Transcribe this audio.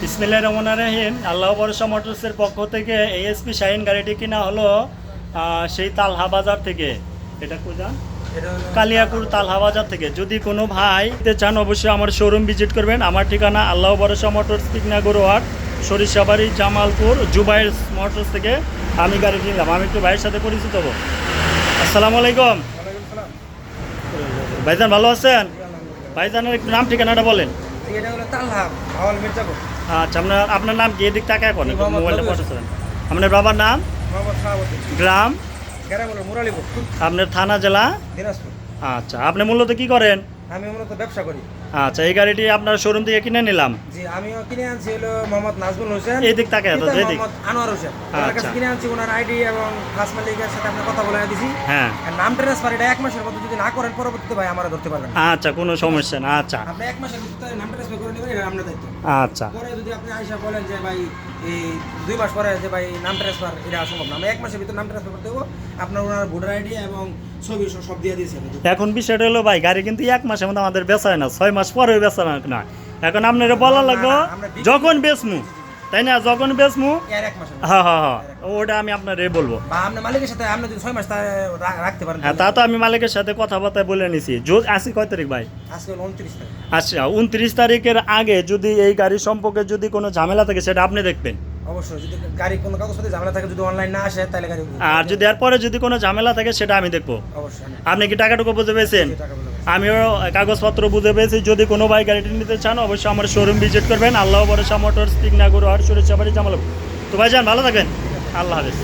বিসমিল্লাহির রহমানির রহিম। আল্লাহ ভরসা মোটরসের পক্ষ থেকে এএসপি শাহিন গাড়িটি কিনা হলো সেই তালহা বাজার থেকে। এটা কোথায়? কালিয়াকুর তালহা বাজার থেকে। যদি কোনো ভাই নিতে চান অবশ্যই আমার শোরুম ভিজিট করবেন। আমার ঠিকানা আল্লাহ ভরসা মোটরস, টিকনা গরুহাট, সরিষাবাড়ি, জামালপুর, জুবাইর মোটরস থেকে আমি গাড়িটি নিলাম। আমি একটু ভাইয়ের সাথে পরিচিত হবো। আসসালামু আলাইকুম ভাইজান, ভালো আছেন? ভাইজানের একটু নাম ঠিকানাটা বলেন। এটা হলো তালহা ভাওয়াল মির্জাপুর। আচ্ছা, আপনার নাম কি? এদিক টাকা এখন মোবাইলটা পড়েছেন। আপনার বাবার নাম? মোহাম্মদ শাহাবুদ্দিন। গ্রাম? গ্রাম হলো মুরালিপুর। আপনার থানা জেলা? দিনাজপুর। আচ্ছা, আপনি মূলত কি করেন? আমি মূলত ব্যবসা করি। আচ্ছা, এই গাড়িটি আপনার শোরুম থেকে কিনে নিলাম। জি, আমিও কিনে আনছি হলো মোহাম্মদ নাজমুল হোসেন। এদিক টাকা এত এদিক মোহাম্মদ আনোয়ার হোসেন। ওনার কাছে আচ্ছা। কিনে আনছি, ওনার আইডি এবং ক্লাস মালিকের সাথে আমরা কথা বলে দিছি। হ্যাঁ, আর নাম ট্রান্সফার এটা 1 মাসের মধ্যে যদি না করেন পরবর্তীতে ভাই আমরা ধরতে পারবেন না। আচ্ছা, কোনো সমস্যা না। আচ্ছা আপনি 1 মাসের ভিতরে নাম ট্রান্সফার করে নেবেন, এটা আপনার দায়িত্ব। আচ্ছা পরে যদি আপনি আইসা বলেন যে ভাই এই 2 মাস পরে যে ভাই নাম ট্রান্সফার এটা সম্ভব না, আমরা 1 মাসের ভিতরে নাম ট্রান্সফার করতে দেবো। আপনার ওনার ভোটার আইডি এবং ছবি সব দিয়ে দিয়েছে। এখন বিষয়টা হলো ভাই, গাড়ি কিন্তু 1 মাসের মধ্যে আমাদের বেচা হয় না, 6 মাস পরেও বেচা না। এখন আপনারা বলা লাগবো যখন বেচমু, তাই না? যখন বেচমু, এর 1 মাসের হ্যাঁ হ্যাঁ হ্যাঁ, ওটা আমি আপনার বলবো। বা আপনার মালিকের সাথে আপনি যদি 6 মাস রাখতে পারেন। হ্যাঁ, তা তো আমি মালিকের সাথে কথাবার্তা বলে নিছি। আজকে কয় তারিখ ভাই? আজকে হলো 29 তারিখ। আচ্ছা, 29 তারিখের আগে যদি এই গাড়ি সম্পর্কে যদি কোনো ঝামেলা থাকে সেটা আপনি দেখবেন। অবশ্যই যদি গাড়ি কোনো কাগজপত্রে ঝামেলা থাকে, যদি অনলাইন না আসে তাহলে গাড়ি। আর যদি এরপরে যদি কোনো ঝামেলা থাকে সেটা আমি দেখবো। অবশ্যই আপনি কি টাকাটুকু বুঝে পেয়েছেন? টাকা বলে আমিও কাগজপত্র বুঝে পেয়েছি। যদি কোনো ভাই গাড়িটি নিতে চান অবশ্যই আমার শোরুম ভিজিট করবেন। আল্লাহ ভরসা মোটরস, টিকনা গরুহাট, সরিষাবাড়ি, জামালপুর। তো ভাই যান, ভালো থাকেন। আল্লাহ হাফেজ।